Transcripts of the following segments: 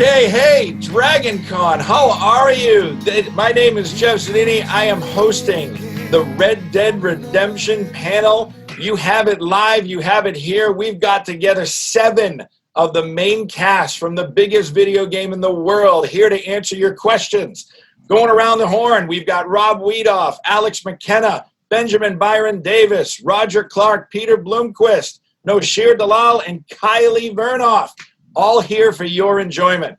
Okay, hey, DragonCon, how are you? My name is Jeff Zanini. I am hosting the Red Dead Redemption panel. You have it live, you have it here. We've got together 7 of the main cast from the biggest video game in the world here to answer your questions. Going around the horn, we've got Rob Weedoff, Alex McKenna, Benjamin Byron Davis, Roger Clark, Peter Bloomquist, Noshir Dalal, and Kylie Vernoff, all here for your enjoyment.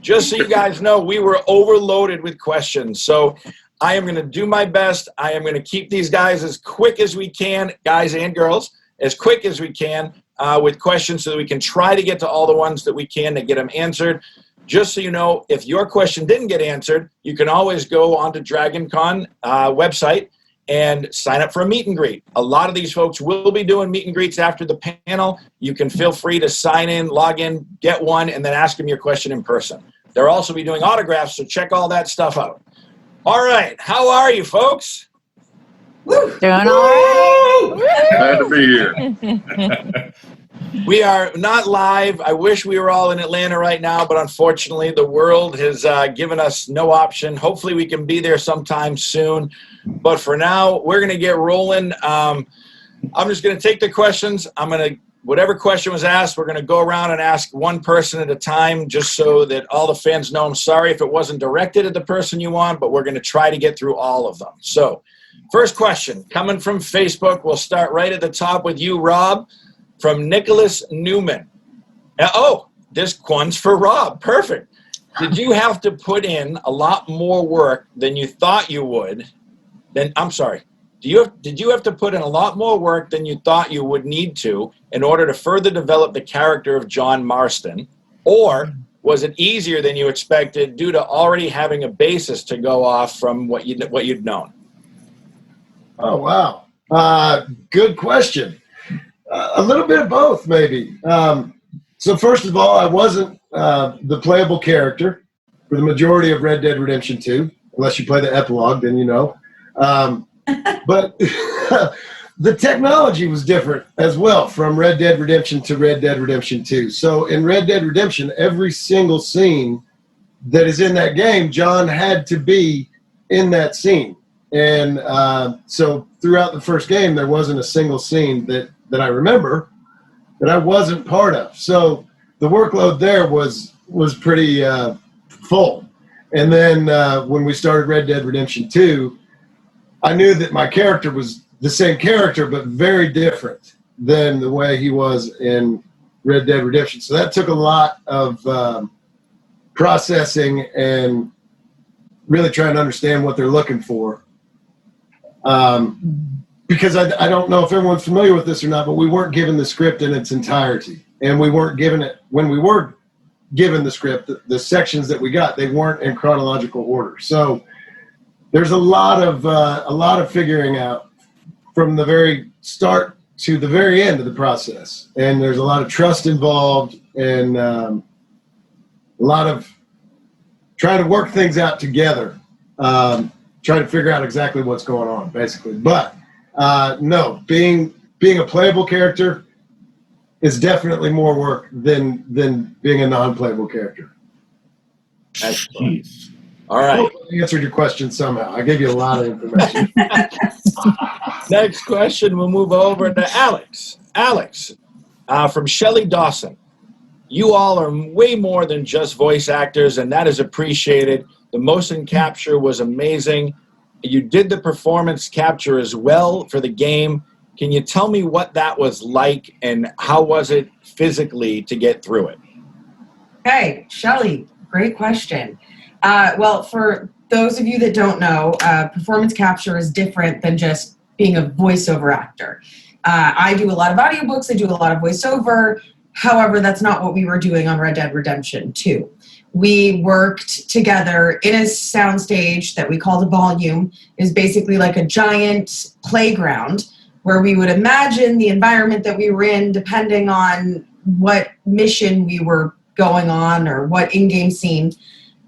Just so you guys know, we were overloaded with questions, so I am going to do my best. I am going to keep these guys as quick as we can, guys and girls, as quick as we can with questions so that we can try to get to all the ones that we can to get them answered. Just so you know, if your question didn't get answered, you can always go onto DragonCon website and sign up for a meet and greet. A lot of these folks will be doing meet and greets after the panel. You can feel free to sign in, log in, get one, and then ask them your question in person. They'll also be doing autographs, so check all that stuff out. All right, how are you, folks? Doing all right. Glad to be here. We are not live. I wish we were all in Atlanta right now, but unfortunately the world has given us no option. Hopefully we can be there sometime soon. But for now, we're going to get rolling. I'm just going to take the questions. Whatever question was asked, we're going to go around and ask one person at a time just so that all the fans know. I'm sorry if it wasn't directed at the person you want, but we're going to try to get through all of them. So first question coming from Facebook. We'll start right at the top with you, Rob. From Nicholas Newman. This one's for Rob. Perfect. Did you have to put in a lot more work than you thought you would? Did you have to put in a lot more work than you thought you would need to in order to further develop the character of John Marston? Or was it easier than you expected due to already having a basis to go off from what you'd known? Oh, wow. Good question. A little bit of both, maybe. So first of all, I wasn't the playable character for the majority of Red Dead Redemption 2, unless you play the epilogue, then you know. But the technology was different as well from Red Dead Redemption to Red Dead Redemption 2. So in Red Dead Redemption, every single scene that is in that game, John had to be in that scene. And so throughout the first game, there wasn't a single scene that I remember that I wasn't part of. So the workload there was pretty full. And then when we started Red Dead Redemption 2, I knew that my character was the same character, but very different than the way he was in Red Dead Redemption. So that took a lot of processing and really trying to understand what they're looking for. Because I don't know if everyone's familiar with this or not, but we weren't given the script in its entirety. And we weren't given it, when we were given the script, the sections that we got, they weren't in chronological order. So there's a lot of figuring out from the very start to the very end of the process. And there's a lot of trust involved and a lot of trying to work things out together, trying to figure out exactly what's going on, basically. But no, being a playable character is definitely more work than being a non-playable character. Excellent. All right. I answered your question somehow. I gave you a lot of information. Next question, we'll move over to Alex. Alex, from Shelley Dawson. You all are way more than just voice actors, and that is appreciated. The motion capture was amazing. You did the performance capture as well for the game. Can you tell me what that was like and how was it physically to get through it? Okay, Shelley, great question. Well, for those of you that don't know, performance capture is different than just being a voiceover actor. I do a lot of audiobooks, I do a lot of voiceover. However, that's not what we were doing on Red Dead Redemption 2. We worked together in a soundstage that we called a volume. It was basically like a giant playground where we would imagine the environment that we were in depending on what mission we were going on or what in-game scene.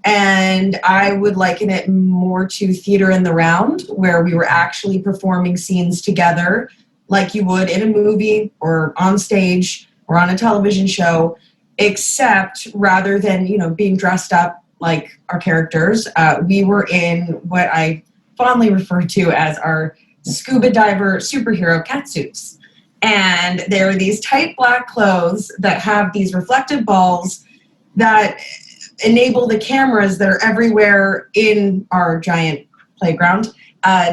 And I would liken it more to theater in the round, where we were actually performing scenes together like you would in a movie or on stage or on a television show. except rather than, being dressed up like our characters, we were in what I fondly refer to as our scuba diver superhero catsuits. And there are these tight black clothes that have these reflective balls that enable the cameras that are everywhere in our giant playground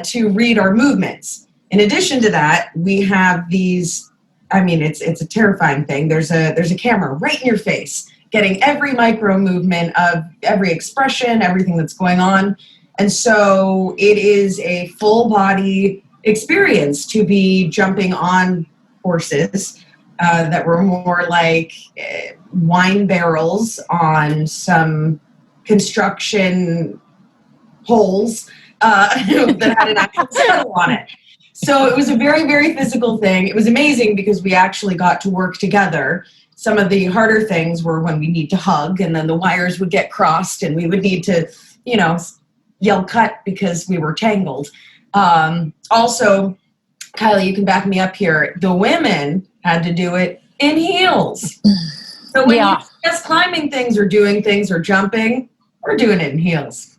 to read our movements. In addition to that, we have these, it's a terrifying thing. There's a camera right in your face, getting every micro movement of every expression, everything that's going on. And so it is a full body experience to be jumping on horses that were more like wine barrels on some construction poles that had an actual saddle on it. So it was a very, very physical thing. It was amazing because we actually got to work together. Some of the harder things were when we need to hug, and then the wires would get crossed and we would need to, yell cut because we were tangled. Also, Kylie, you can back me up here. The women had to do it in heels. So when you're just climbing things or doing things or jumping, we're doing it in heels.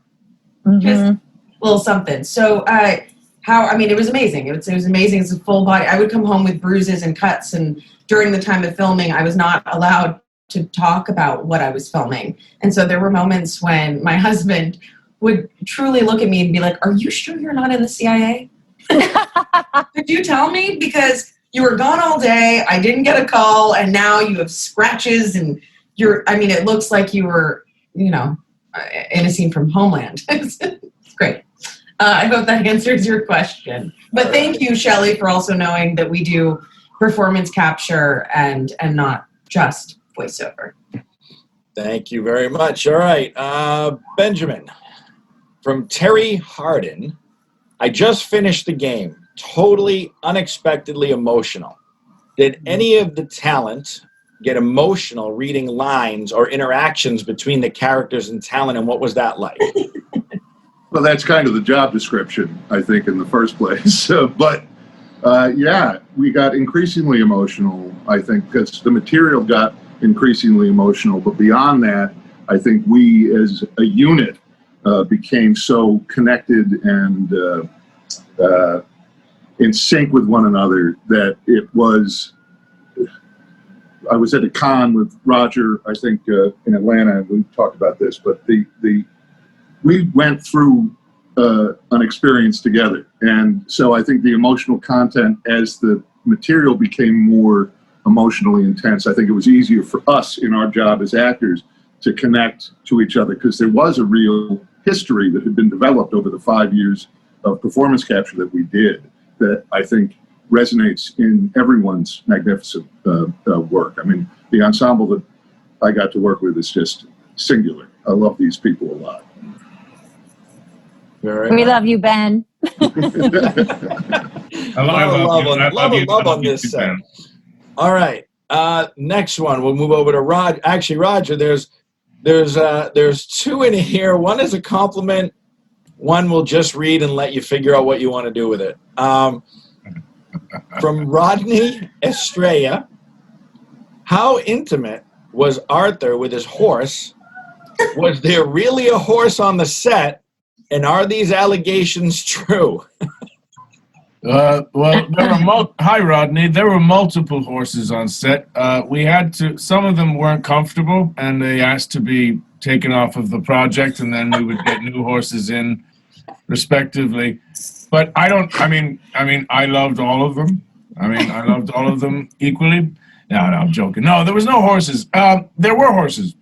Just a little something. So it was amazing. It was amazing. It's a full body. I would come home with bruises and cuts, and during the time of filming, I was not allowed to talk about what I was filming. And so there were moments when my husband would truly look at me and be like, "Are you sure you're not in the CIA? Could you tell me? Because you were gone all day, I didn't get a call, and now you have scratches and it looks like you were, in a scene from Homeland." It's great. I hope that answers your question. But thank you, Shelley, for also knowing that we do performance capture and not just voiceover. Thank you very much. All right. Benjamin, from Terry Harden, I just finished the game. Totally unexpectedly emotional. Did any of the talent get emotional reading lines or interactions between the characters and talent, and what was that like? Well, that's kind of the job description, I think, in the first place. But we got increasingly emotional, I think, because the material got increasingly emotional. But beyond that, I think we as a unit became so connected and in sync with one another that it was. I was at a con with Roger, I think, in Atlanta, and we talked about this, but we went through an experience together. And so I think the emotional content, as the material became more emotionally intense, I think it was easier for us in our job as actors to connect to each other, because there was a real history that had been developed over the 5 years of performance capture that we did that I think resonates in everyone's magnificent work. I mean, the ensemble that I got to work with is just singular. I love these people a lot. We love you, Ben. love on this set. All right. Next one. We'll move over to Roger. Actually, Roger, there's two in here. One is a compliment. One we'll just read and let you figure out what you want to do with it. From Rodney Estrella. How intimate was Arthur with his horse? Was there really a horse on the set? And are these allegations true? Well, hi, Rodney. There were multiple horses on set. We had to, some of them weren't comfortable, and they asked to be taken off of the project, and then we would get new horses in, respectively. But I loved all of them. I loved all of them equally. No, I'm joking. No, there was no horses. There were horses.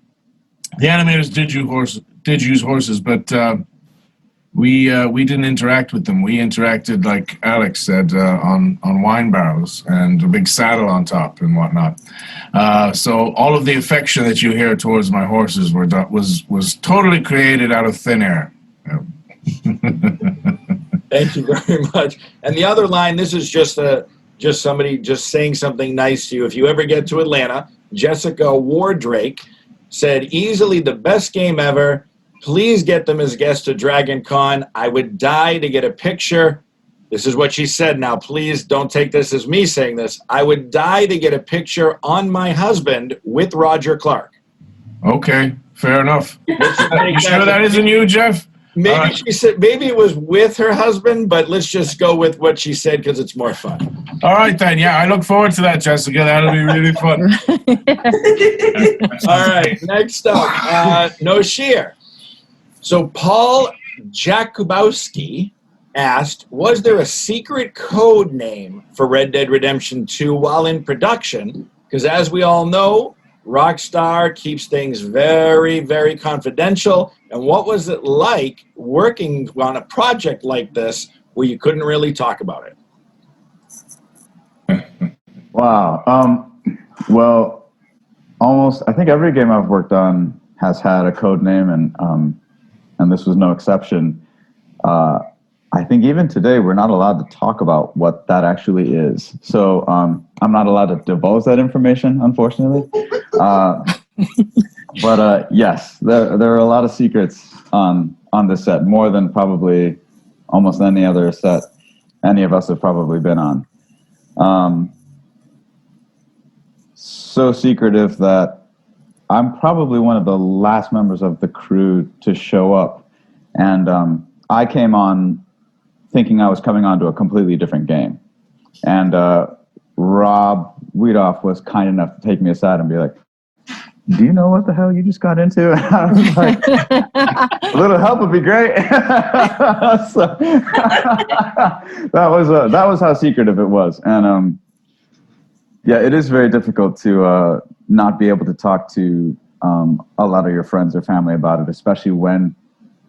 The animators did use horses, but we didn't interact with them. We interacted, like Alex said, on wine barrels and a big saddle on top and whatnot. So all of the affection that you hear towards my horses was totally created out of thin air. Thank you very much. And the other line, this is just somebody just saying something nice to you. If you ever get to Atlanta, Jessica Wardrake said, easily the best game ever. Please get them as guests to Dragon Con. I would die to get a picture This is what she said. Now, please don't take this as me saying this. I would die to get a picture on my husband with Roger Clark. Okay, fair enough. Let's just make You sure that isn't you, Jeff? Maybe she said, maybe it was with her husband, but let's just go with what she said because it's more fun. All right, then. Yeah, I look forward to that, Jessica. That'll be really fun. All right, next up, Noshir. So Paul Jakubowski asked, was there a secret code name for Red Dead Redemption 2 while in production? Because as we all know, Rockstar keeps things very, very confidential. And what was it like working on a project like this where you couldn't really talk about it? Wow. Well, almost, I think every game I've worked on has had a code name, and this was no exception. I think even today we're not allowed to talk about what that actually is. So I'm not allowed to divulge that information, unfortunately. But yes, there are a lot of secrets on this set, more than probably almost any other set any of us have probably been on. So secretive that I'm probably one of the last members of the crew to show up. And I came on thinking I was coming on to a completely different game. And Rob Weedoff was kind enough to take me aside and be like, do you know what the hell you just got into? And I was like, a little help would be great. So, that was how secretive it was. And yeah, it is very difficult to not be able to talk to a lot of your friends or family about it, especially when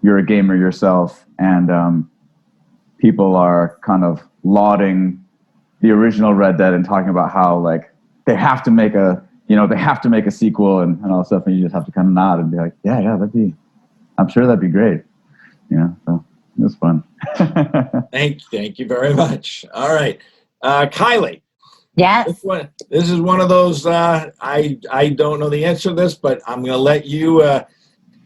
you're a gamer yourself and people are kind of lauding the original Red Dead and talking about how like they have to make a sequel and all that stuff, and you just have to kind of nod and be like, I'm sure that'd be great. So it was fun. Thank you very much. All right. Kylie. Yes. This is one of those, I don't know the answer to this, but I'm going to let you,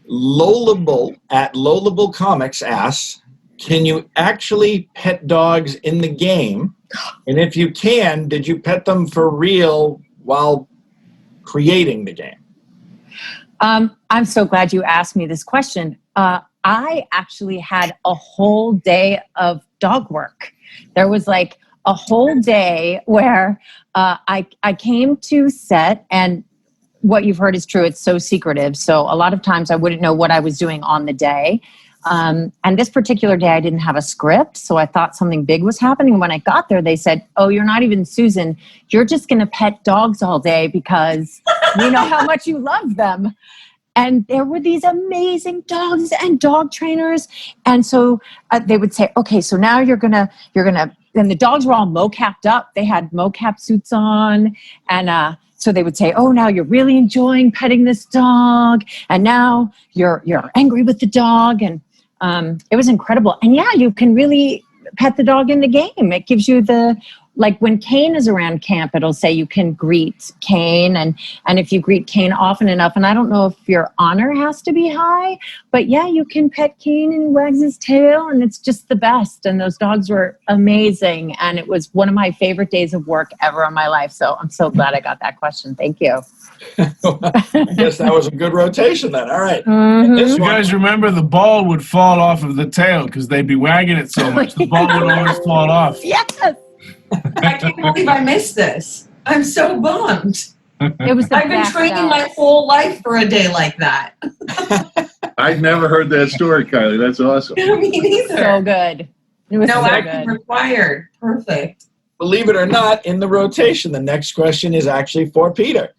Lolable at Lolable Comics asks, can you actually pet dogs in the game? And if you can, did you pet them for real while creating the game? I'm so glad you asked me this question. I actually had a whole day of dog work. There was like a whole day where I came to set, and what you've heard is true. It's so secretive. So a lot of times I wouldn't know what I was doing on the day. And this particular day I didn't have a script, so I thought something big was happening. When I got there, they said, oh, you're not even Susan. You're just going to pet dogs all day because we know how much you love them. And there were these amazing dogs and dog trainers. And so they would say, okay, so now you're gonna, and the dogs were all mocapped up. They had mocap suits on. And so they would say, oh, now you're really enjoying petting this dog. And now you're angry with the dog. And it was incredible. And yeah, you can really pet the dog in the game. It gives you like when Kane is around camp, it'll say you can greet Kane. And if you greet Kane often enough, and I don't know if your honor has to be high, but yeah, you can pet Kane and he wags his tail and it's just the best. And those dogs were amazing. And it was one of my favorite days of work ever in my life. So I'm so glad I got that question. Thank you. I guess that was a good rotation then. All right. Mm-hmm. You guys remember the ball would fall off of the tail because they'd be wagging it so much. The ball would always fall off. Yes. I can't believe I missed this. I'm so bummed. It was I've been training my whole life for a day like that. I've never heard that story, Kylie. That's awesome. Me neither. So good. It was No so action good. required. Perfect. Believe it or not, in the rotation, the next question is actually for Peter.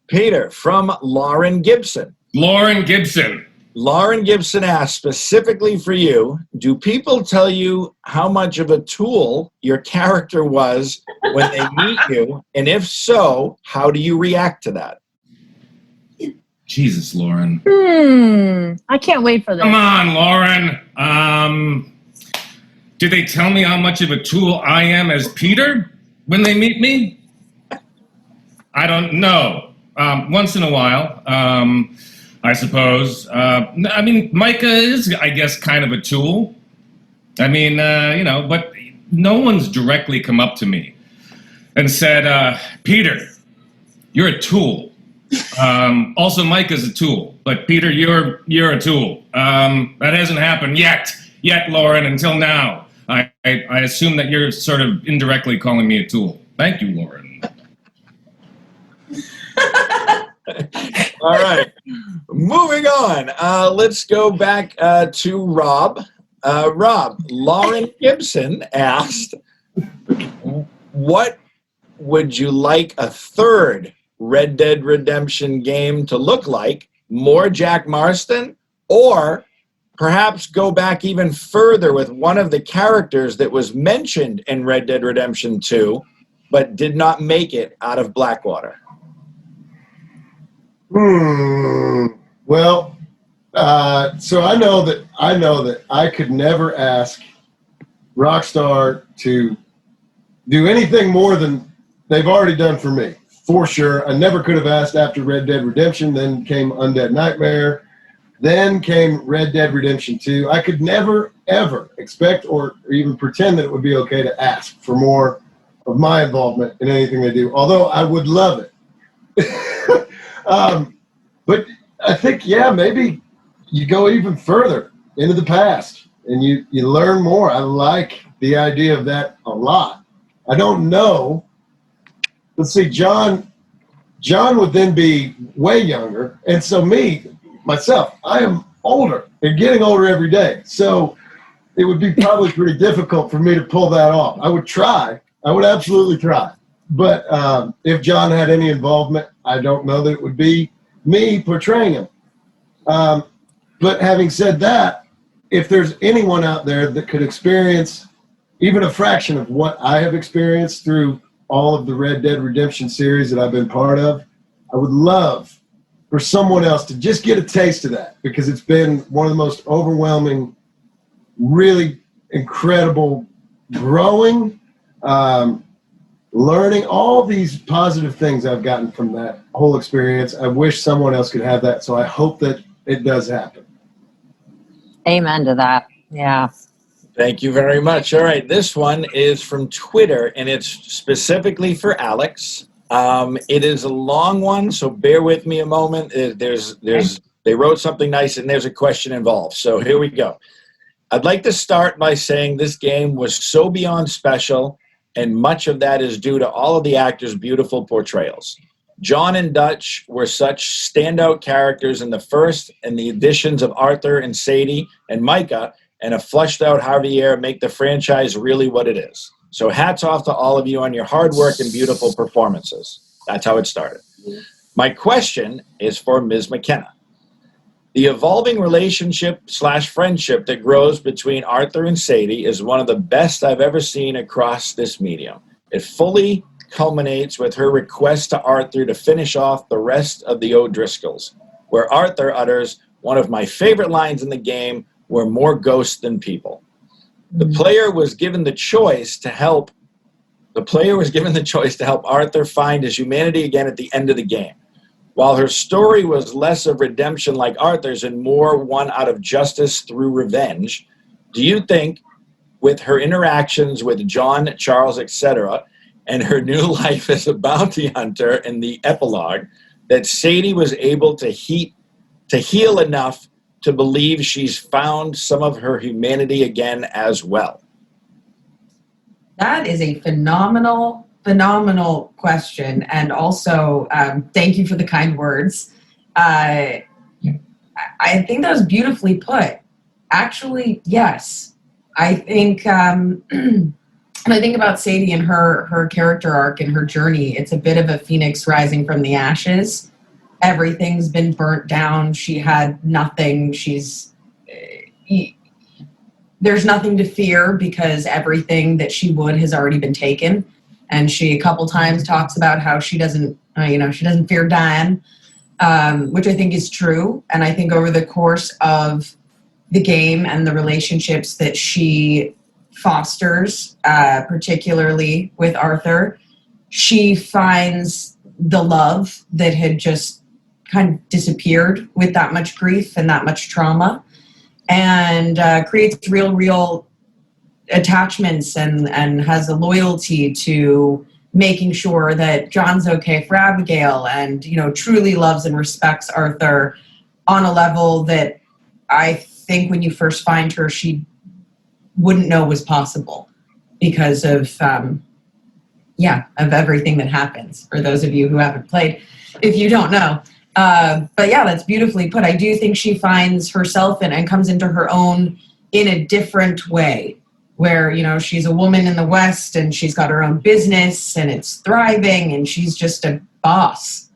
Peter from Lauren Gibson. Lauren Gibson. Lauren Gibson asked specifically for you, do people tell you how much of a tool your character was when they meet you? And if so, how do you react to that? Jesus, Lauren. I can't wait for this. Come on, Lauren. Did they tell me how much of a tool I am as Peter when they meet me? I don't know. Once in a while, I suppose. I mean, Micah is, I guess, kind of a tool. I mean, but no one's directly come up to me and said, Peter, you're a tool. Also, Mike is a tool, but Peter, you're a tool. That hasn't happened yet, Lauren, until now. I assume that you're sort of indirectly calling me a tool. Thank you, Lauren. All right. Moving on. Let's go back to Rob. Rob, Lauren Gibson asked, what would you like a third Red Dead Redemption game to look like? More Jack Marston? Or perhaps go back even further with one of the characters that was mentioned in Red Dead Redemption 2 but did not make it out of Blackwater? Well, so I know that I could never ask Rockstar to do anything more than they've already done for me, for sure. I never could have asked after Red Dead Redemption. Then came Undead Nightmare. Then came Red Dead Redemption 2. I could never, ever expect or even pretend that it would be okay to ask for more of my involvement in anything they do, although I would love it. But I think, yeah, maybe you go even further into the past and you learn more. I like the idea of that a lot. I don't know. Let's see, John would then be way younger. And so myself, I am older and getting older every day. So it would be probably pretty difficult for me to pull that off. I would try. I would absolutely try. But if John had any involvement, I don't know that it would be me portraying him. But having said that, if there's anyone out there that could experience even a fraction of what I have experienced through all of the Red Dead Redemption series that I've been part of, I would love for someone else to just get a taste of that, because it's been one of the most overwhelming, really incredible, growing, learning, all these positive things I've gotten from that whole experience. I wish someone else could have that, so I hope that it does happen. Amen to that. Yeah. Thank you very much. All right, this one is from Twitter, and it's specifically for Alex. It is a long one, so bear with me a moment. They wrote something nice, and there's a question involved. So here we go. I'd like to start by saying this game was so beyond special, and much of that is due to all of the actors' beautiful portrayals. John and Dutch were such standout characters in the first, and the additions of Arthur and Sadie and Micah and a fleshed-out Javier make the franchise really what it is. So hats off to all of you on your hard work and beautiful performances. That's how it started. My question is for Ms. McKenna. The evolving relationship/friendship that grows between Arthur and Sadie is one of the best I've ever seen across this medium. It fully culminates with her request to Arthur to finish off the rest of the O'Driscolls, where Arthur utters one of my favorite lines in the game, "We're more ghosts than people." The player was given the choice to help Arthur find his humanity again at the end of the game. While her story was less of redemption like Arthur's and more one out of justice through revenge, do you think, with her interactions with John, Charles, etc., and her new life as a bounty hunter in the epilogue, that Sadie was able to heal enough to believe she's found some of her humanity again as well? That is a phenomenal question. And also, thank you for the kind words. I think that was beautifully put. Actually, yes. I think, when I think about Sadie and her character arc and her journey, it's a bit of a phoenix rising from the ashes. Everything's been burnt down. She had nothing. There's nothing to fear because everything that she would has already been taken. And she a couple times talks about how she doesn't fear dying, which I think is true. And I think over the course of the game and the relationships that she fosters, particularly with Arthur, she finds the love that had just kind of disappeared with that much grief and that much trauma, and creates real attachments and has a loyalty to making sure that John's okay for Abigail, and truly loves and respects Arthur on a level that I think when you first find her, she wouldn't know was possible because of everything that happens. For those of you who haven't played, if you don't know. But yeah, that's beautifully put. I do think she finds herself and comes into her own in a different way, where, she's a woman in the West and she's got her own business and it's thriving and she's just a boss.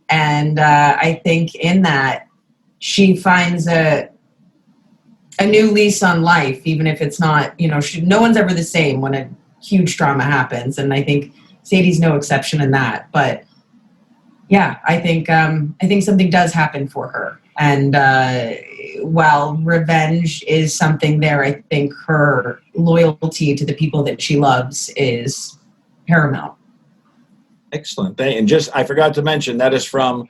And I think in that she finds a new lease on life, even if it's not, no one's ever the same when a huge drama happens. And I think Sadie's no exception in that. But yeah, I think something does happen for her. And while revenge is something there, I think her loyalty to the people that she loves is paramount. Excellent. And I forgot to mention, that is from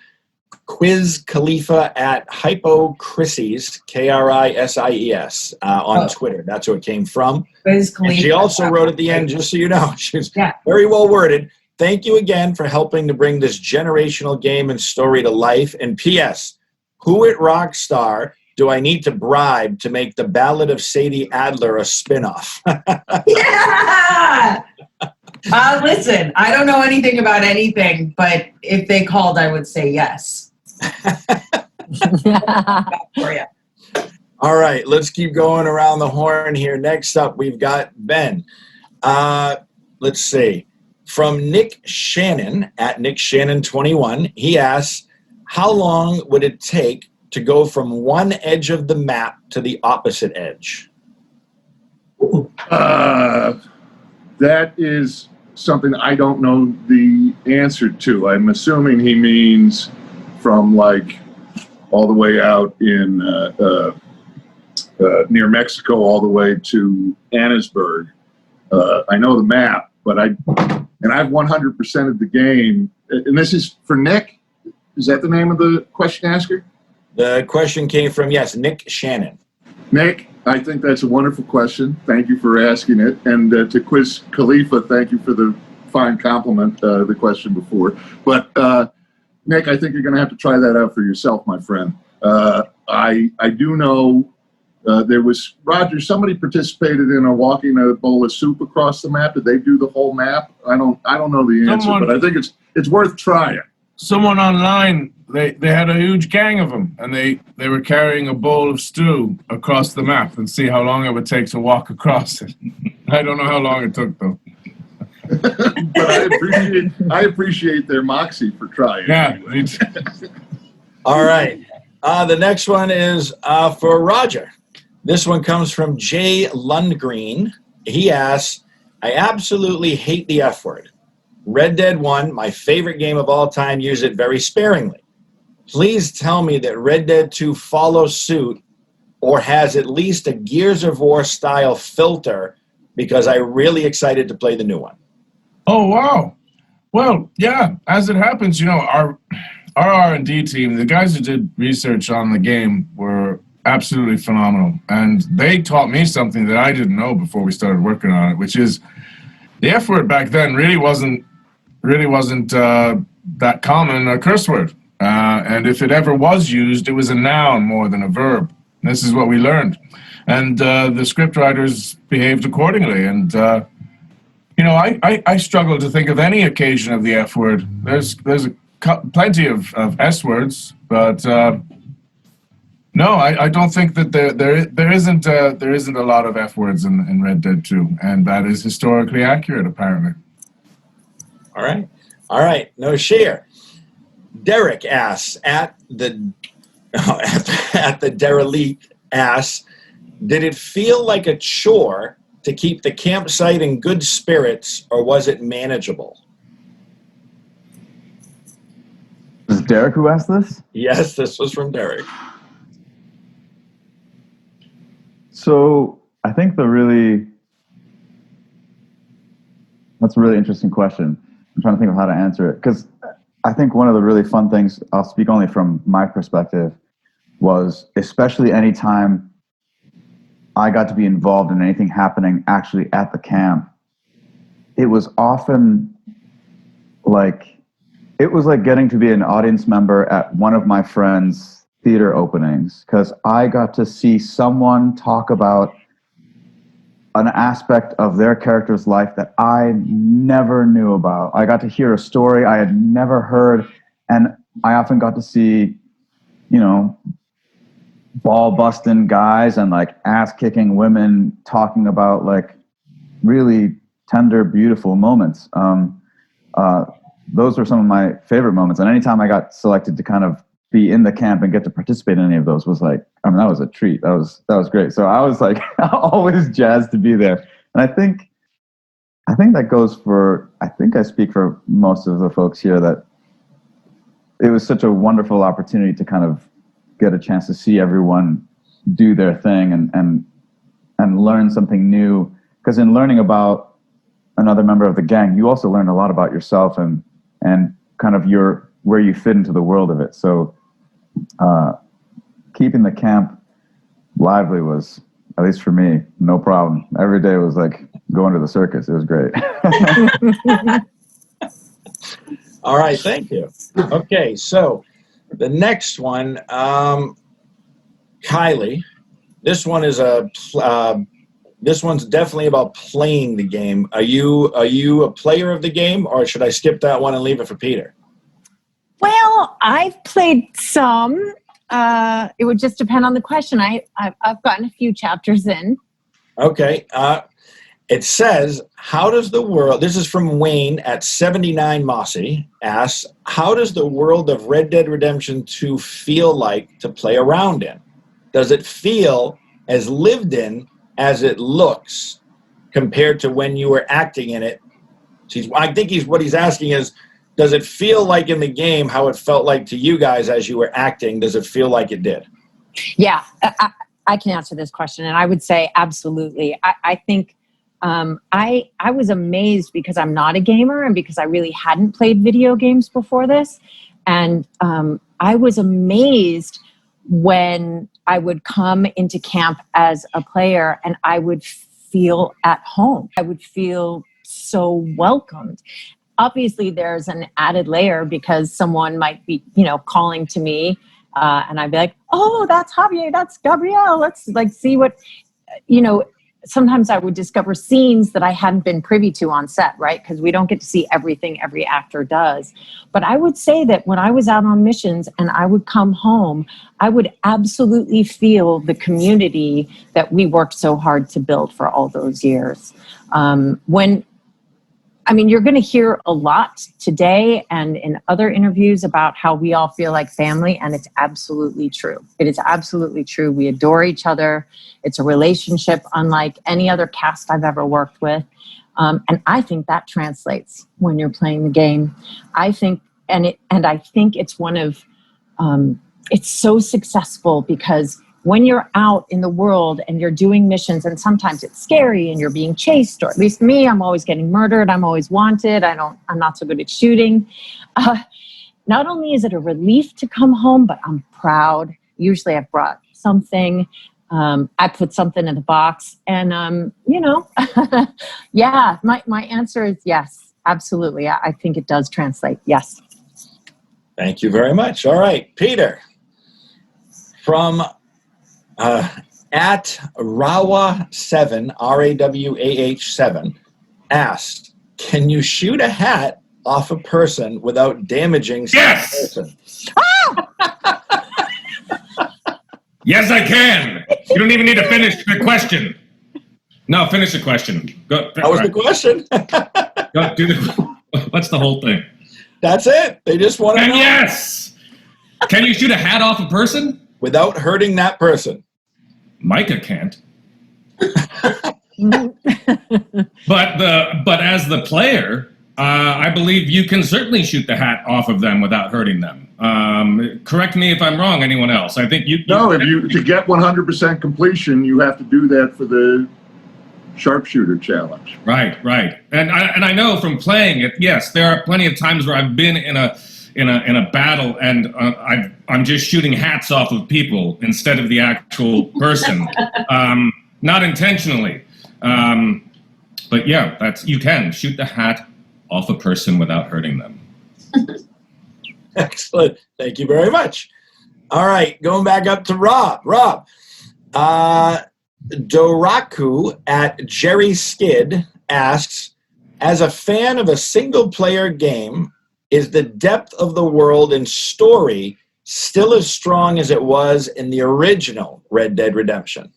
Quiz Khalifa at Hypocrisies, Krises, on Twitter. That's where it came from. Quiz Khalifa. And she also wrote at the end, just so you know, she's very well worded. Thank you again for helping to bring this generational game and story to life. And P.S., who at Rockstar do I need to bribe to make the Ballad of Sadie Adler a spinoff? Yeah! Listen, I don't know anything about anything, but if they called, I would say yes. For you. All right, let's keep going around the horn here. Next up, we've got Ben. Let's see. From Nick Shannon, at Nick Shannon21, he asks, how long would it take to go from one edge of the map to the opposite edge? That is something I don't know the answer to. I'm assuming he means from like all the way out in near Mexico all the way to Annisburg. I know the map, but I've 100% of the game. And this is for Nick. Is that the name of the question asker? The question came from, yes, Nick Shannon. Nick, I think that's a wonderful question. Thank you for asking it. And to Quiz Khalifa, thank you for the fine compliment, the question before. But Nick, I think you're going to have to try that out for yourself, my friend. I do know there was, Roger, somebody participated in walking a bowl of soup across the map. Did they do the whole map? I don't know the answer, but I think it's worth trying. Someone online, they had a huge gang of them, and they were carrying a bowl of stew across the map, and see how long it would take to walk across it. I don't know how long it took, though. But I appreciate their moxie for trying. Yeah. Anyway. All right. The next one is for Roger. This one comes from Jay Lundgreen. He asks, I absolutely hate the F word. Red Dead 1, my favorite game of all time, use it very sparingly. Please tell me that Red Dead 2 follows suit or has at least a Gears of War style filter, because I'm really excited to play the new one. Oh, wow. Well, yeah, as it happens, our R&D team, the guys who did research on the game were absolutely phenomenal. And they taught me something that I didn't know before we started working on it, which is the F word back then really wasn't that common a curse word. And if it ever was used, it was a noun more than a verb. This is what we learned. And the script writers behaved accordingly. And, I struggle to think of any occasion of the F word. There's plenty of S words, but no, I don't think that there isn't a lot of F words in Red Dead 2, and that is historically accurate, apparently. All right. No share. Derek asks at the derelict asks, did it feel like a chore to keep the campsite in good spirits, or was it manageable? Is Derek who asked this? Yes, this was from Derek. So I think that's a really interesting question. I'm trying to think of how to answer it, because I think one of the really fun things, I'll speak only from my perspective, was especially anytime I got to be involved in anything happening actually at the camp, it was often like, it was like getting to be an audience member at one of my friends' theater openings, because I got to see someone talk about an aspect of their character's life that I never knew about. I got to hear a story I had never heard, and I often got to see, you know, ball busting guys and like ass kicking women talking about like really tender, beautiful moments. Those were some of my favorite moments. And anytime I got selected to kind of be in the camp and get to participate in any of those was like, I mean, that was a treat. That was great. So I was like always jazzed to be there. And I think that goes for, I think I speak for most of the folks here, that it was such a wonderful opportunity to kind of get a chance to see everyone do their thing and learn something new. Because in learning about another member of the gang, you also learn a lot about yourself and kind of where you fit into the world of it. So keeping the camp lively was, at least for me, no problem. Every day was like going to the circus. It was great. All right, thank you. Okay, so the next one, Kylie. This one is this one's definitely about playing the game. Are you a player of the game, or should I skip that one and leave it for Peter? Well, I've played some. It would just depend on the question. I've gotten a few chapters in. Okay. It says, how does the world, this is from Wayne at 79 Mossy, asks, how does the world of Red Dead Redemption 2 feel like to play around in? Does it feel as lived in as it looks compared to when you were acting in it? I think what he's asking is, does it feel like in the game how it felt like to you guys as you were acting? Does it feel like it did? Yeah, I can answer this question, and I would say absolutely. I think I was amazed because I'm not a gamer and because I really hadn't played video games before this. And I was amazed when I would come into camp as a player and I would feel at home. I would feel so welcomed. Obviously, there's an added layer because someone might be, calling to me and I'd be like, oh, that's Javier, that's Gabrielle. Let's see what, sometimes I would discover scenes that I hadn't been privy to on set, right? Because we don't get to see everything every actor does. But I would say that when I was out on missions and I would come home, I would absolutely feel the community that we worked so hard to build for all those years. You're going to hear a lot today and in other interviews about how we all feel like family, and it's absolutely true. It is absolutely true. We adore each other. It's a relationship unlike any other cast I've ever worked with. And I think that translates when you're playing the game. I think it's one of, it's so successful because when you're out in the world and you're doing missions, and sometimes it's scary and you're being chased, or at least me, I'm always getting murdered. I'm always wanted. I'm not so good at shooting. Not only is it a relief to come home, but I'm proud. Usually I've brought something. I put something in the box and, yeah, my answer is yes, absolutely. I think it does translate. Yes. Thank you very much. All right, Peter, from at Rawa7, RAWAH7, asked, can you shoot a hat off a person without damaging said person? Yes, I can. You don't even need to finish the question. No, finish the question. Go. That was the question. Go do what's the whole thing? That's it. They just want to know. Yes. Can you shoot a hat off a person without hurting that person? Micah can't. But as the player, I believe you can certainly shoot the hat off of them without hurting them. Correct me if I'm wrong, anyone else. I think you to get 100% completion, you have to do that for the sharpshooter challenge. Right. And I know from playing it, yes, there are plenty of times where I've been in a battle and I'm just shooting hats off of people instead of the actual person. Not intentionally. But yeah, you can shoot the hat off a person without hurting them. Excellent. Thank you very much. All right, going back up to Rob. Rob, Doraku at Jerry Skid asks, as a fan of a single-player game, is the depth of the world and story still as strong as it was in the original Red Dead Redemption?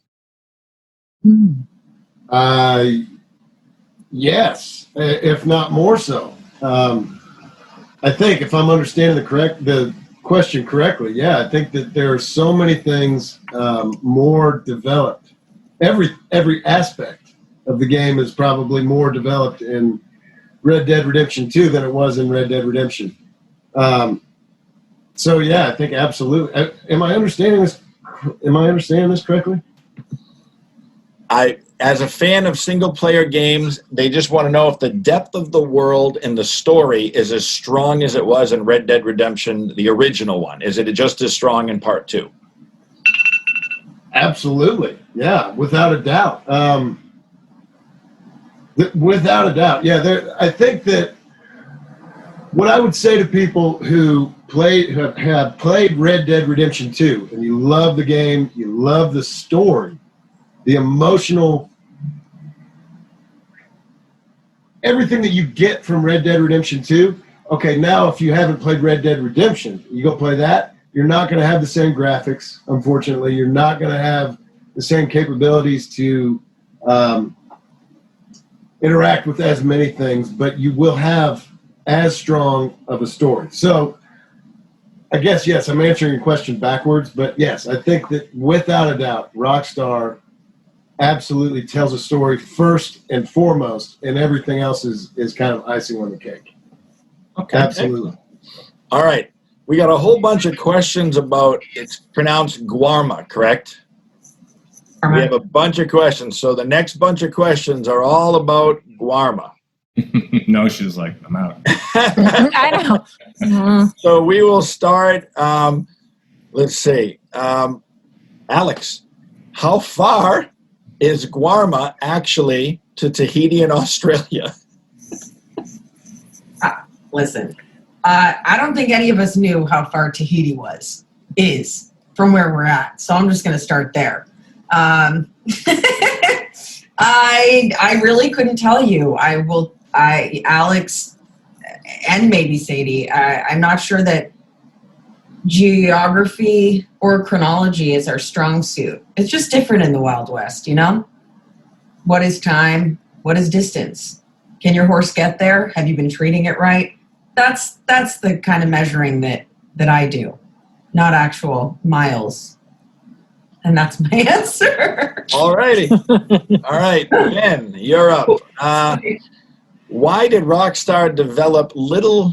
Yes, if not more so. I think if I'm understanding the question correctly, yeah, I think that there are so many things more developed. Every aspect of the game is probably more developed in Red Dead Redemption 2 than it was in Red Dead Redemption. So yeah, I think absolutely. Am I understanding this correctly? As a fan of single-player games, they just want to know if the depth of the world and the story is as strong as it was in Red Dead Redemption, the original one. Is it just as strong in Part 2? Absolutely, yeah, without a doubt. Without a doubt, yeah. I think that what I would say to people who have played Red Dead Redemption 2, and you love the game, you love the story, the emotional, everything that you get from Red Dead Redemption 2. Okay, now if you haven't played Red Dead Redemption, you go play that, you're not going to have the same graphics, unfortunately. You're not going to have the same capabilities to interact with as many things, but you will have as strong of a story. So I guess, yes, I'm answering your question backwards, but yes, I think that without a doubt, Rockstar absolutely tells a story first and foremost, and everything else is kind of icing on the cake. Okay. Absolutely. All right. We got a whole bunch of questions about, it's pronounced Guarma, correct? We have a bunch of questions. So the next bunch of questions are all about Guarma. No, she's like, I'm out. I know. So we will start, let's see. Alex, how far is Guarma actually to Tahiti and Australia? Listen, I don't think any of us knew how far Tahiti is from where we're at. So I'm just going to start there. I really couldn't tell you. Alex, and maybe Sadie, I'm not sure that geography or chronology is our strong suit. It's just different in the Wild West, you know? What is time? What is distance? Can your horse get there? Have you been treating it right? That's the kind of measuring that I do, not actual miles. And that's my answer. All righty. All right, Ben, you're up. Why did Rockstar develop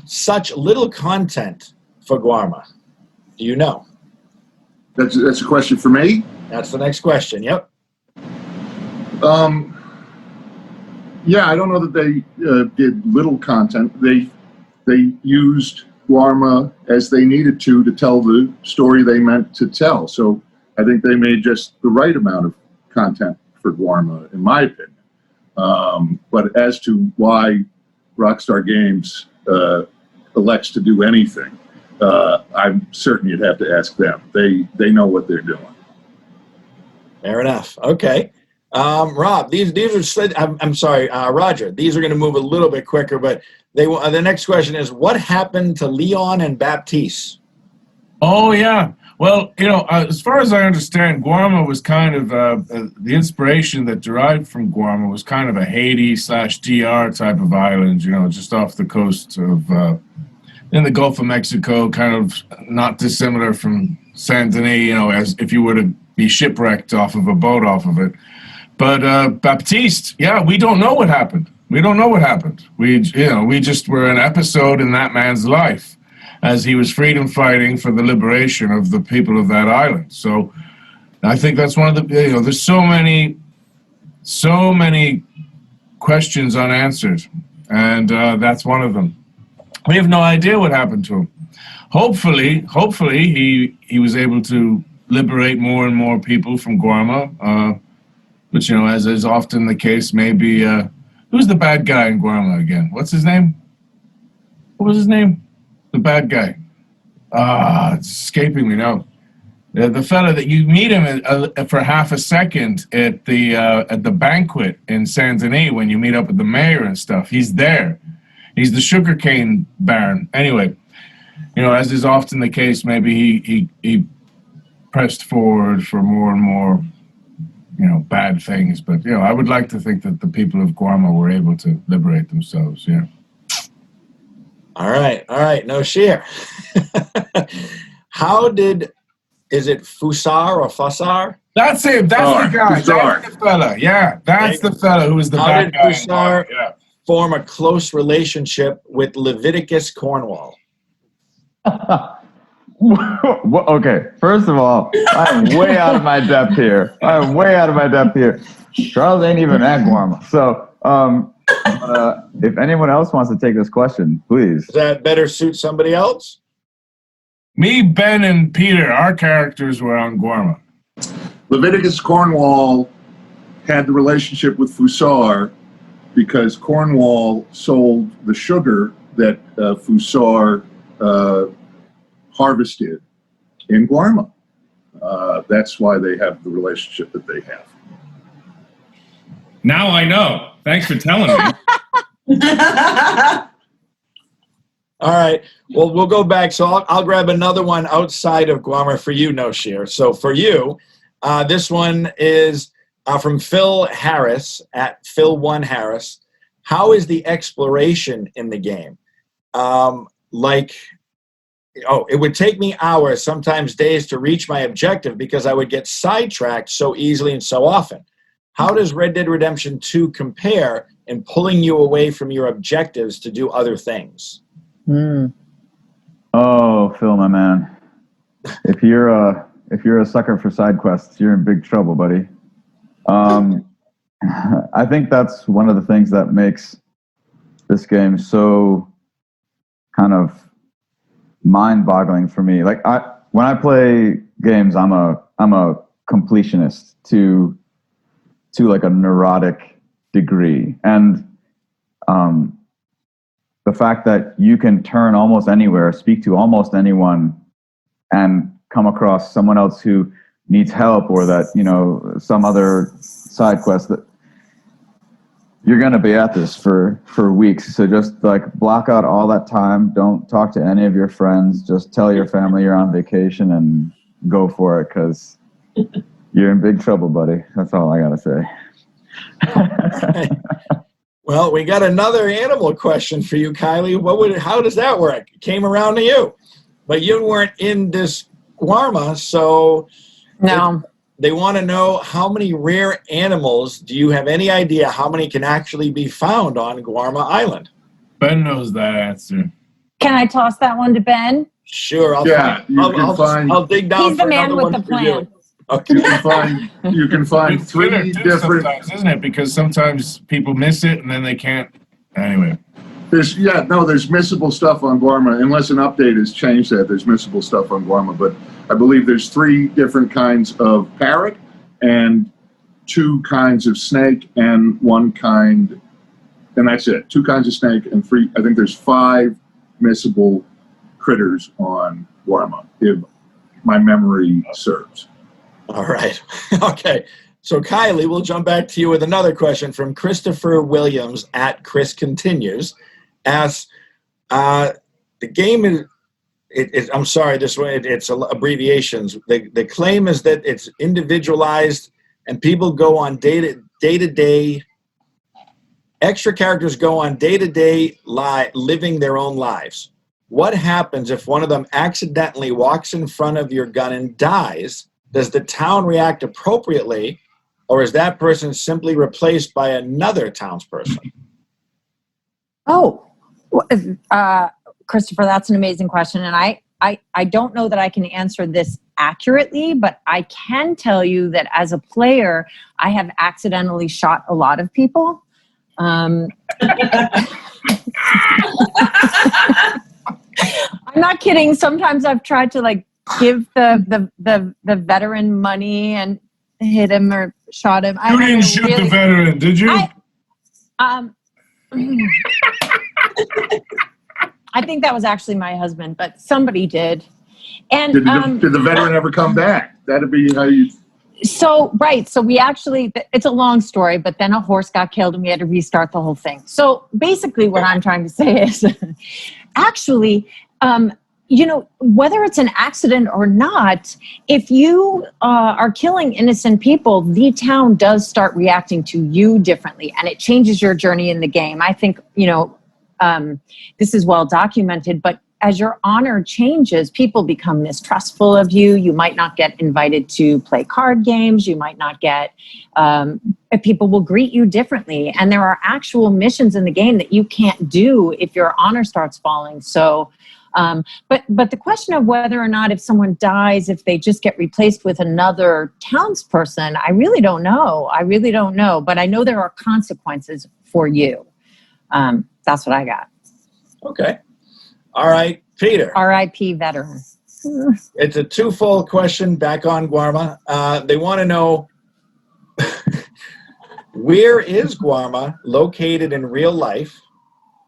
such little content for Guarma? Do you know? That's a question for me? That's the next question. Yep. Yeah, I don't know that they did little content. They used Guarma as they needed to tell the story they meant to tell. So I think they made just the right amount of content for Guarma, in my opinion. But as to why Rockstar Games elects to do anything, I'm certain you'd have to ask them. They know what they're doing. Fair enough. Okay. Rob, these are, I'm sorry, Roger, these are going to move a little bit quicker, but the next question is, what happened to Leon and Baptiste? Oh, yeah. Well, as far as I understand, Guarma was kind of the inspiration that derived from Guarma was kind of a Haiti/DR type of island, just off the coast of in the Gulf of Mexico, kind of not dissimilar from Saint Denis, as if you were to be shipwrecked off of a boat off of it. But Baptiste, yeah, we don't know what happened. We don't know what happened. We just were an episode in that man's life as he was freedom fighting for the liberation of the people of that island. So I think that's one of the, there's so many questions unanswered, and that's one of them. We have no idea what happened to him. Hopefully he was able to liberate more and more people from Guarma. But, as is often the case, maybe, who's the bad guy in Guarma again? What's his name? What was his name? The bad guy. It's escaping me now. The fella that you meet him for half a second at the banquet in Saint Denis when you meet up with the mayor and stuff. He's there. He's the sugarcane baron. Anyway, as is often the case, maybe he pressed forward for more and more, bad things. But I would like to think that the people of Guarma were able to liberate themselves. Yeah. All right. No sheer. Is it Fusar or Fussar? That's him. That's the guy. Fusar. That's the fella. Yeah, that's the fella who was the How bad did guy. Fusar Yeah. form a close relationship with Leviticus Cornwall? Okay, first of all, I'm way out of my depth here. Charles ain't even at Guarma. So, if anyone else wants to take this question, please. Does that better suit somebody else? Me, Ben, and Peter, our characters were on Guarma. Leviticus Cornwall had the relationship with Fusar because Cornwall sold the sugar that Fusar harvested in Guarma. That's why they have the relationship that they have. Now I know. Thanks for telling me. All right. Well, we'll go back. So I'll grab another one outside of Guarma for you, Noshir. So for you, this one is from Phil Harris at Phil1 Harris. How is the exploration in the game? It would take me hours, sometimes days, to reach my objective because I would get sidetracked so easily and so often. How does Red Dead Redemption 2 compare in pulling you away from your objectives to do other things? Oh, Phil, my man. If you're a sucker for side quests, you're in big trouble, buddy. I think that's one of the things that makes this game so kind of mind-boggling for me. Like when I play games, I'm a completionist to like a neurotic degree, and the fact that you can turn almost anywhere, speak to almost anyone, and come across someone else who needs help, or that some other side quest, that you're going to be at this for weeks. So just like block out all that time. Don't talk to any of your friends. Just tell your family you're on vacation and go for it, because you're in big trouble, buddy. That's all I got to say. Well, we got another animal question for you, Kylie. How does that work? It came around to you, but you weren't in this Guarma, so No. They want to know how many rare animals. Do you have any idea how many can actually be found on Guarma Island? Ben knows that answer. Can I toss that one to Ben? Sure, I'll dig down. He's the for man another with one the for you. plan. Okay. You can find three different. Sometimes, isn't it? Because sometimes people miss it and then they can't. Anyway. There's missable stuff on Guarma, unless an update has changed that. There's missable stuff on Guarma, but I believe there's 3 different kinds of parrot and 2 kinds of snake and 1 kind, and that's it. 2 kinds of snake and 3. I think there's 5 missable critters on Guarma, if my memory serves. All right. Okay. So Kylie, we'll jump back to you with another question from Christopher Williams at Chris Continues. Asks, the game is, I'm sorry, it's abbreviations. The claim is that it's individualized and people go on day-to-day, extra characters go on day-to-day living their own lives. What happens if one of them accidentally walks in front of your gun and dies? Does the town react appropriately, or is that person simply replaced by another townsperson? Oh, Christopher, that's an amazing question. And I don't know that I can answer this accurately, but I can tell you that as a player, I have accidentally shot a lot of people. I'm not kidding. Sometimes I've tried to give the veteran money, and hit him or shot him. You didn't shoot the veteran, did you? I think that was actually my husband, but somebody did. And Did the veteran ever come back? That'd be how you. So we actually, it's a long story, but then a horse got killed and we had to restart the whole thing. So basically what I'm trying to say is actually, whether it's an accident or not, if you are killing innocent people, the town does start reacting to you differently and it changes your journey in the game. I think, this is well documented, but as your honor changes, people become mistrustful of you. You might not get invited to play card games. You might not get, people will greet you differently. And there are actual missions in the game that you can't do if your honor starts falling. So, but the question of whether or not if someone dies, if they just get replaced with another townsperson, I really don't know. But I know there are consequences for you. That's what I got. Okay. All right, Peter. R.I.P. veteran. It's a twofold question back on Guarma. They want to know, where is Guarma located in real life?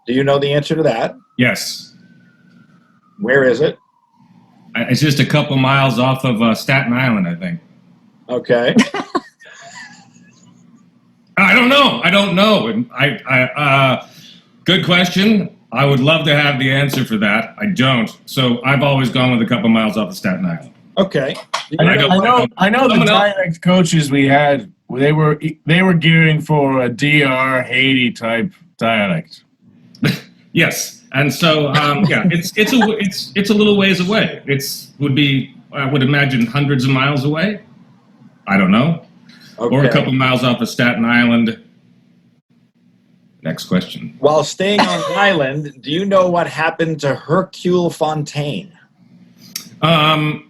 Do you know the answer to that? Yes. Where is it? It's just a couple miles off of Staten Island, I think. Okay. I don't know. Good question. I would love to have the answer for that. I don't. So I've always gone with a couple miles off of Staten Island. Okay. I know the dialect coaches we had, they were gearing for a DR Haiti type dialect. Yes, and so it's a little ways away. Would be, I would imagine, hundreds of miles away. I don't know, or a couple miles off of Staten Island. Next question. While staying on the island, do you know what happened to Hercule Fontaine? I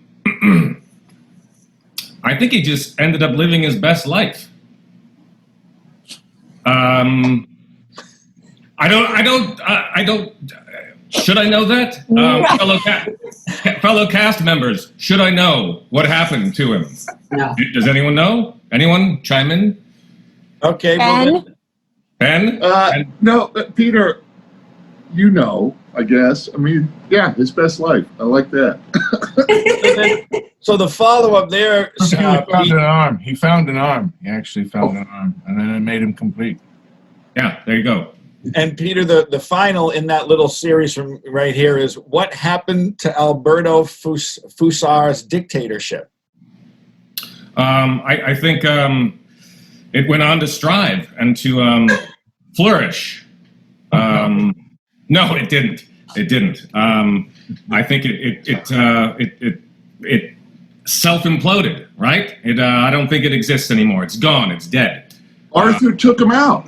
think he just ended up living his best life. I don't. Should I know that? Fellow cast members, should I know what happened to him? No. Does anyone know? Anyone chime in? Okay. Ben? No, Peter, I guess. I mean, yeah, his best life. I like that. So the follow-up there. He found an arm. He found an arm. He actually found an arm, and then it made him complete. Yeah, there you go. And Peter, the final in that little series from right here is, what happened to Alberto Fusar's dictatorship? I think it went on to strive and to flourish. No, it didn't. It didn't. I think it self-imploded, right? I don't think it exists anymore. It's gone. It's dead. Arthur took him out.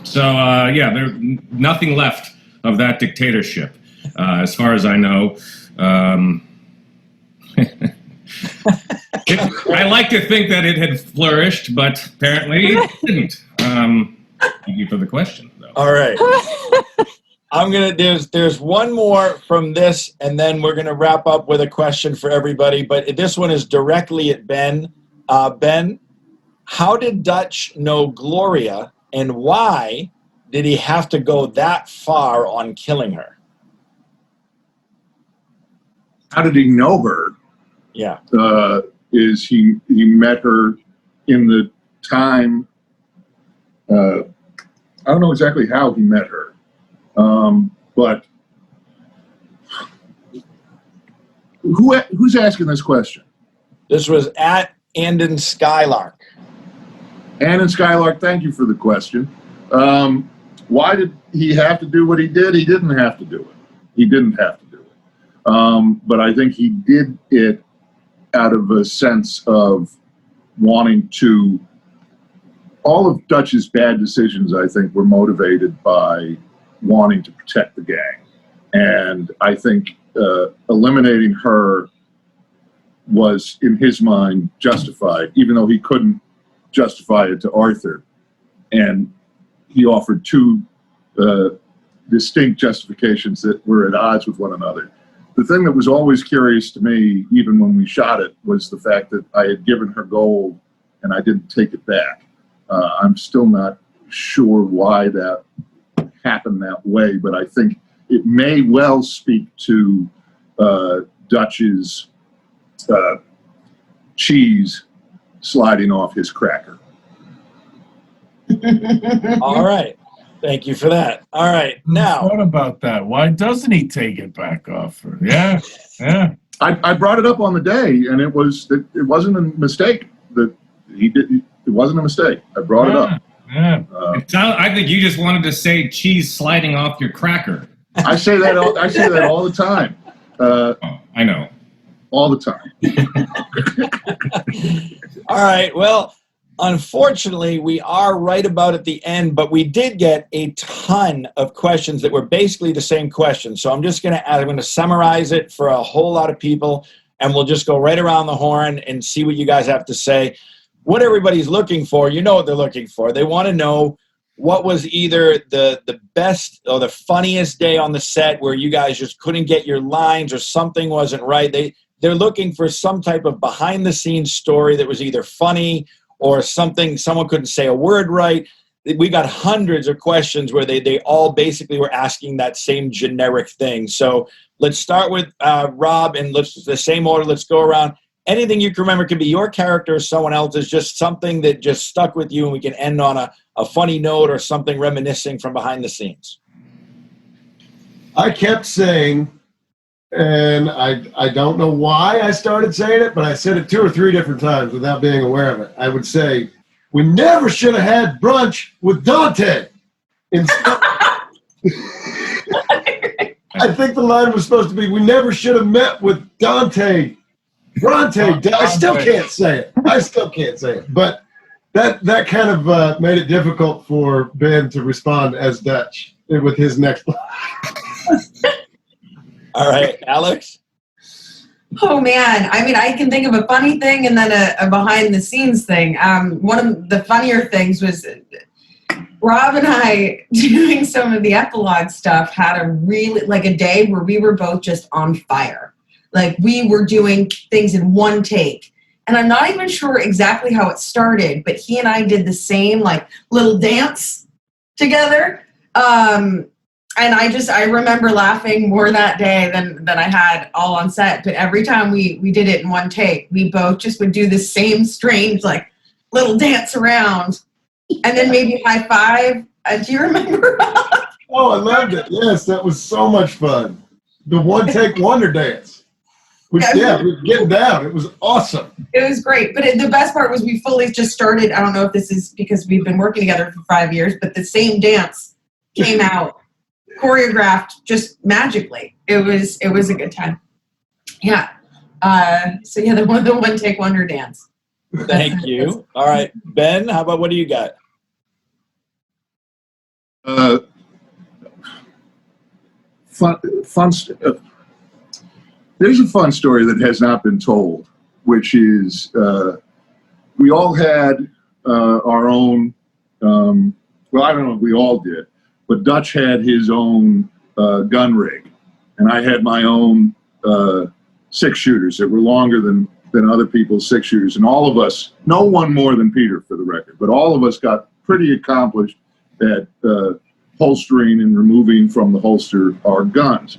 So, there's nothing left of that dictatorship, as far as I know. I like to think that it had flourished, but apparently it didn't. Thank you for the question, though. All right. There's one more from this, and then we're gonna wrap up with a question for everybody. But this one is directly at Ben. Ben, how did Dutch know Gloria, and why did he have to go that far on killing her? How did he know her? Yeah. Is he met her in the time, I don't know exactly how he met her, but who's asking this question? This was at Andon Skylark. Andon Skylark, thank you for the question. Why did he have to do what he did? He didn't have to do it. But I think he did it out of a sense of wanting to. All of Dutch's bad decisions, I think, were motivated by wanting to protect the gang. And I think eliminating her was, in his mind, justified, even though he couldn't justify it to Arthur. And he offered two distinct justifications that were at odds with one another. the thing that was always curious to me, even when we shot it, was the fact that I had given her gold and I didn't take it back. I'm still not sure why that happened that way, but I think it may well speak to Dutch's cheese sliding off his cracker. All right. Thank you for that. All right. Now, What about that? Why doesn't he take it back off her? Yeah, yeah. I brought it up on the day, and it wasn't a mistake. That he did. It wasn't a mistake. I brought it up. Yeah. I think you just wanted to say cheese sliding off your cracker. I say that. I say that all the time. I know. All the time. all right. Well, unfortunately, we are right about at the end, but we did get a ton of questions that were basically the same questions. So I'm going to summarize it for a whole lot of people, and we'll just go right around the horn and see what you guys have to say. What everybody's looking for, you know what they're looking for. They want to know what was either the best or the funniest day on the set where you guys just couldn't get your lines or something wasn't right. They're looking for some type of behind-the-scenes story that was either funny or something, someone couldn't say a word right. We got hundreds of questions where they all basically were asking that same generic thing. So let's start with Rob, and the same order. Let's go around. Anything you can remember, could be your character or someone else's, just something that just stuck with you, and we can end on a funny note or something reminiscing from behind the scenes. I kept saying, and I don't know why I started saying it, but I said it 2 or 3 different times without being aware of it. I would say, we never should have had brunch with Dante. Instead, I think the line was supposed to be, we never should have met with Dante. Bronte. I still can't say it. But that kind of made it difficult for Ben to respond as Dutch with his next line. All right, Alex? Oh man, I mean, I can think of a funny thing and then a behind the scenes thing. One of the funnier things was Rob and I, doing some of the epilogue stuff, had a day where we were both just on fire. Like, we were doing things in one take. And I'm not even sure exactly how it started, but he and I did the same, little dance together. And I remember laughing more that day than I had all on set. But every time we did it in one take, we both just would do the same strange, little dance around. And then maybe high five. Do you remember? Oh, I loved it. Yes, that was so much fun. The one take wonder dance. We were getting down. It was awesome. It was great. But the best part was we fully just started. I don't know if this is because we've been working together for 5 years, but the same dance came out, choreographed just magically. It was a good time. Yeah. The one take wonder dance. Thank you. All right, Ben, how about what do you got? There's a fun story that has not been told, which is we all had our own, well, I don't know if we all did, but Dutch had his own gun rig, and I had my own 6-shooters that were longer than other people's 6-shooters. And all of us, no one more than Peter for the record, but all of us got pretty accomplished at holstering and removing from the holster our guns.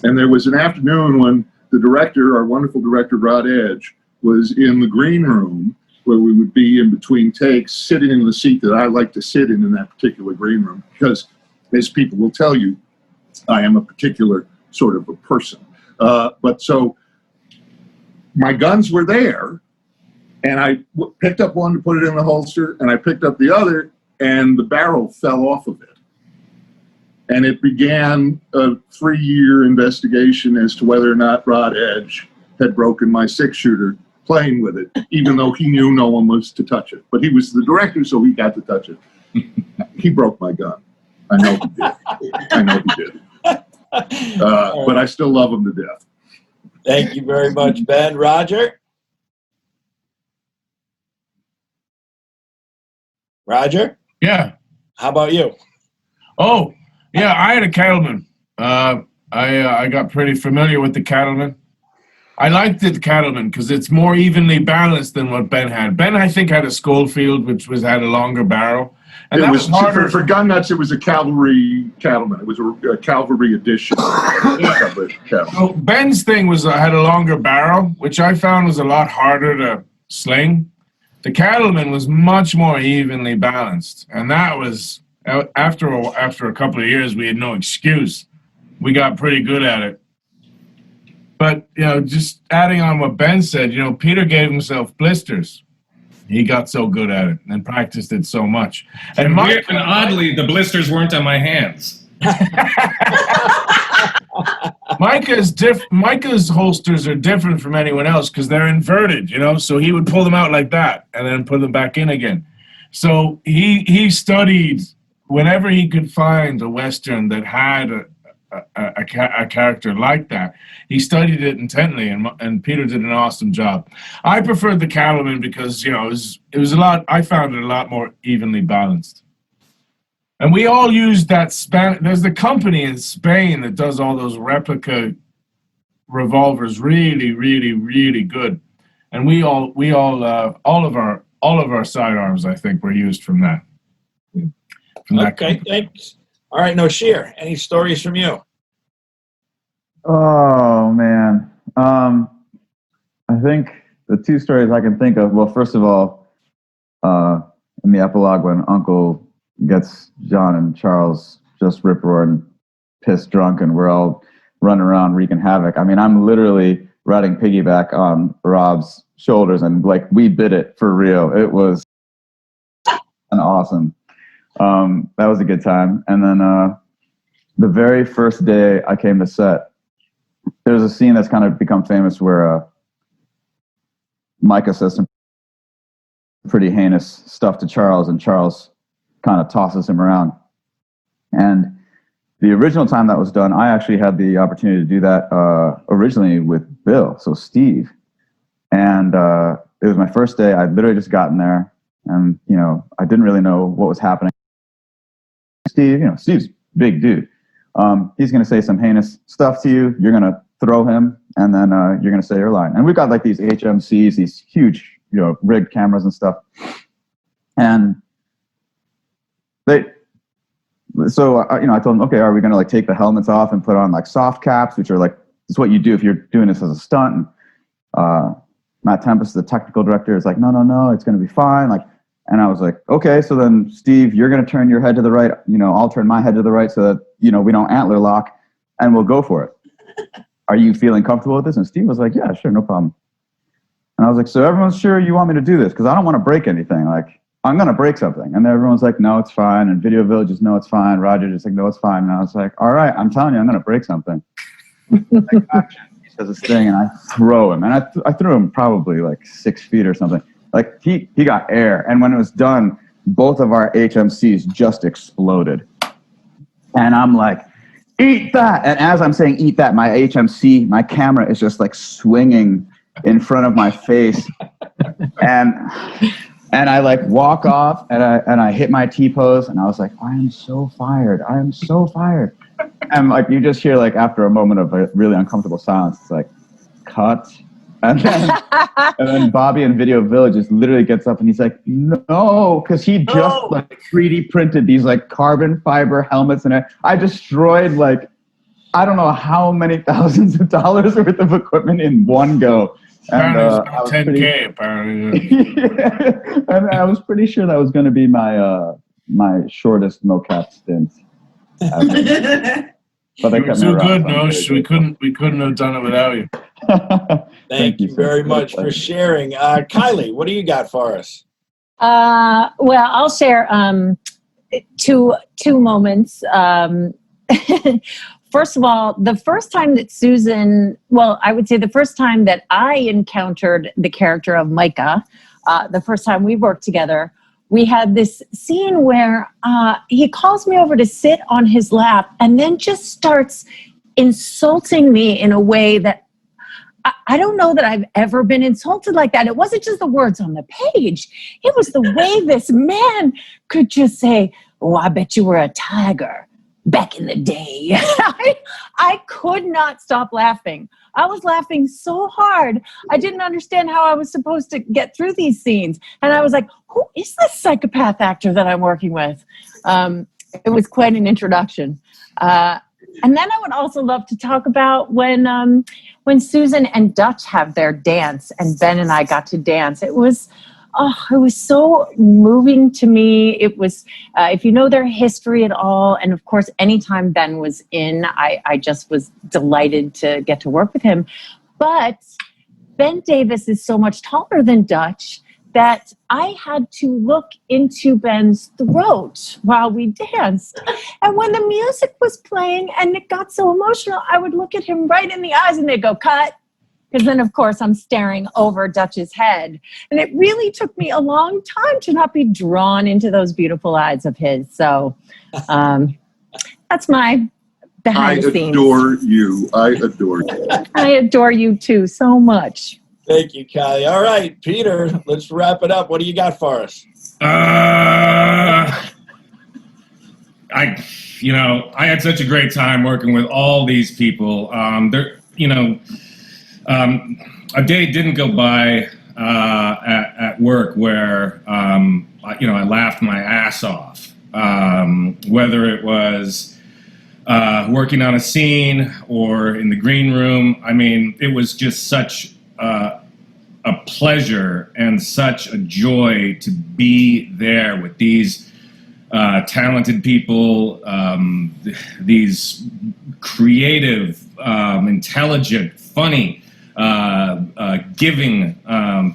And there was an afternoon when the director, our wonderful director, Rod Edge, was in the green room where we would be in between takes, sitting in the seat that I like to sit in that particular green room, because, as people will tell you, I am a particular sort of a person. But so my guns were there, and I picked up one to put it in the holster, and I picked up the other, and the barrel fell off of it. And it began a 3-year investigation as to whether or not Rod Edge had broken my 6-shooter playing with it, even though he knew no one was to touch it. But he was the director, so he got to touch it. He broke my gun. I know he did. But I still love him to death. Thank you very much, Ben. Roger? Roger? Yeah. How about you? Oh, yeah, I had a cattleman. I got pretty familiar with the Cattleman. I liked the Cattleman because it's more evenly balanced than what Ben had. Ben, I think, had a Schofield, which had a longer barrel. And that was harder. For gun nuts, it was a cavalry cattleman. It was a cavalry edition. So Ben's thing had a longer barrel, which I found was a lot harder to sling. The Cattleman was much more evenly balanced, and that was after a couple of years, we had no excuse. We got pretty good at it. But just adding on what Ben said, Peter gave himself blisters. He got so good at it and practiced it so much. And oddly, the blisters weren't on my hands. Micah's holsters are different from anyone else because they're inverted, so he would pull them out like that and then put them back in again. So he studied whenever he could find a Western that had a character like that. He studied it intently, and Peter did an awesome job. I preferred the Cattleman because it was a lot. I found it a lot more evenly balanced. And we all used that there's the company in Spain that does all those replica revolvers really, really, really good. And all of our sidearms, I think, were used from that. Okay, thanks. All right, Noshir, any stories from you? Oh man, I think the two stories I can think of. Well, first of all, in the epilogue when Uncle gets John and Charles just rip roaring, pissed drunk, and we're all running around wreaking havoc. I mean, I'm literally riding piggyback on Rob's shoulders, and like we did it for real. It was an awesome. That was a good time. And then the very first day I came to set, there's a scene that's kind of become famous where Micah says some pretty heinous stuff to Charles, and Charles kind of tosses him around. And the original time that was done, I actually had the opportunity to do that originally with Bill, so Steve. And it was my first day. I'd literally just gotten there, and I didn't really know what was happening. Steve, Steve's a big dude. He's going to say some heinous stuff to you. You're going to throw him, and then you're going to say your line. And we've got like these HMCs, these huge, rigged cameras and stuff. And I told them, okay, are we going to like take the helmets off and put on like soft caps, which are like, it's what you do if you're doing this as a stunt. And Matt Tempest, the technical director, is like, no, it's going to be fine. And I was like, okay, so then Steve, you're going to turn your head to the right. I'll turn my head to the right so that, we don't antler lock, and we'll go for it. Are you feeling comfortable with this? And Steve was like, yeah, sure, no problem. And I was like, so everyone's sure you want me to do this? Because I don't want to break anything. Like, I'm going to break something. And then everyone's like, no, it's fine. And Video Villages, no, it's fine. Roger just like, no, it's fine. And I was like, all right, I'm telling you, I'm going to break something. Like, action. He says this thing, and I throw him. And I threw him probably like 6 feet or something. Like, he got air. And when it was done, both of our HMCs just exploded. And I'm like, eat that. And as I'm saying, eat that, my HMC, my camera is just like swinging in front of my face. And I like walk off, and I hit my T-pose, and I was like, I am so fired. I am so fired. And like, you just hear like after a moment of a really uncomfortable silence, it's like, cut. And then Bobby in Video Village just literally gets up and he's like, no, because he just like 3D printed these like carbon fiber helmets, and I destroyed like, I don't know how many thousands of dollars worth of equipment in one go. And I was $10K apparently. Yeah. And I was pretty sure that was going to be my shortest mocap stint. But they kept me so around. Good, Nosh. We couldn't have done it without you. Thank you very much for sharing. Kylie, what do you got for us? Well, I'll share two moments. First of all, the first time that I would say the first time that I encountered the character of Micah, the first time we worked together, we had this scene where he calls me over to sit on his lap and then just starts insulting me in a way that I don't know that I've ever been insulted like that. It wasn't just the words on the page. It was the way this man could just say, oh, I bet you were a tiger. back in the day. I could not stop laughing. I was laughing so hard. I didn't understand how I was supposed to get through these scenes. And I was like, who is this psychopath actor that I'm working with? It was quite an introduction. And then I would also love to talk about when Susan and Dutch have their dance and Ben and I got to dance. It was so moving to me. It was, if you know their history at all, and of course, anytime Ben was in, I just was delighted to get to work with him. But Ben Davis is so much taller than Dutch that I had to look into Ben's throat while we danced. And when the music was playing and it got so emotional, I would look at him right in the eyes and they'd go, cut. Because then, of course, I'm staring over Dutch's head. And it really took me a long time to not be drawn into those beautiful eyes of his. So that's my behind the scenes. I adore you. I adore you. I adore you, too, so much. Thank you, Kylie. All right, Peter, let's wrap it up. What do you got for us? I had such a great time working with all these people. A day didn't go by at work where I laughed my ass off. Whether it was working on a scene or in the green room, I mean, it was just such a pleasure and such a joy to be there with these talented people, these creative, intelligent, funny, giving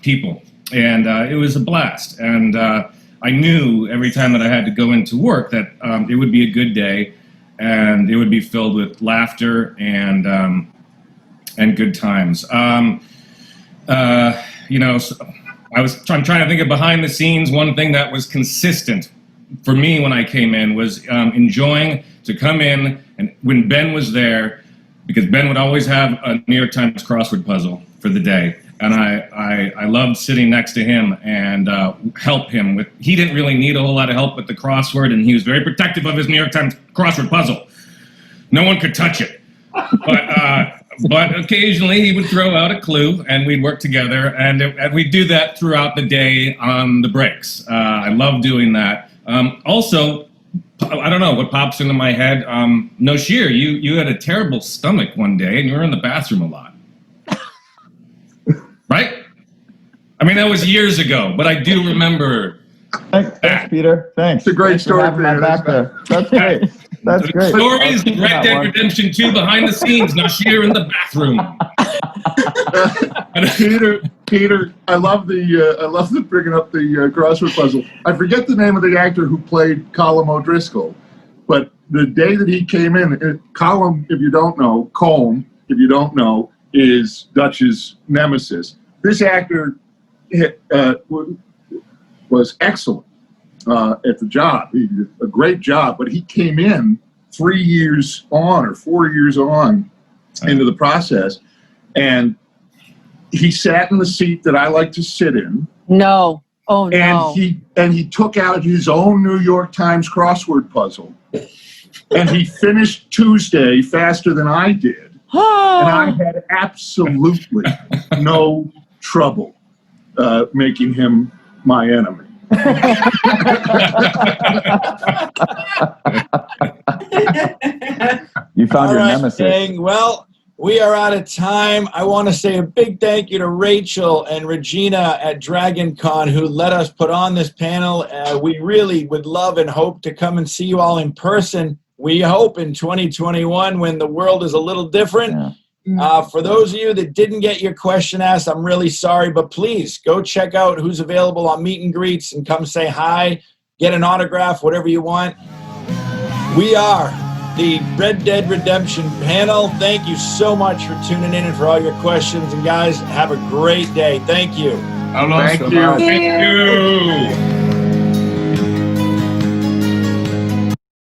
people. And it was a blast. And I knew every time that I had to go into work that it would be a good day and it would be filled with laughter and good times. I'm trying to think of behind the scenes. One thing that was consistent for me when I came in was enjoying to come in, and when Ben was there, because Ben would always have a New York Times crossword puzzle for the day, and I loved sitting next to him and help him with. He didn't really need a whole lot of help with the crossword, and he was very protective of his New York Times crossword puzzle. No one could touch it, but occasionally he would throw out a clue, and we'd work together, and we'd do that throughout the day on the breaks. I love doing that. Also, I don't know what pops into my head. Noshir, you had a terrible stomach one day, and you were in the bathroom a lot, right? I mean, that was years ago, but I do remember. Thanks, Peter. Thanks. It's a great Thanks for story, having Peter. that back there. That's great. That's great. Stories of Red Dead Redemption 2 behind the scenes. Noshir in the bathroom. Peter, I love the bringing up the crossword puzzle. I forget the name of the actor who played Colm O'Driscoll, but the day that he came in, Colm, if you don't know, Colm, if you don't know, is Dutch's nemesis. This actor was excellent at the job. He did a great job, but he came in 3 years on or 4 years on into the process, and he sat in the seat that I like to sit in. No. Oh, no. And he took out his own New York Times crossword puzzle, and he finished Tuesday faster than I did. And I had absolutely no trouble making him my enemy. You found All your right, nemesis. gang. Well, we are out of time. I want to say a big thank you to Rachel and Regina at Dragon Con who let us put on this panel. We really would love and hope to come and see you all in person. We hope in 2021 when the world is a little different. Yeah. For those of you that didn't get your question asked, I'm really sorry, but please go check out who's available on meet and greets and come say hi, get an autograph, whatever you want. We are the Red Dead Redemption panel. Thank you so much for tuning in and for all your questions. And guys, have a great day. Thank you. Hello, Thank so you. much. Thank you.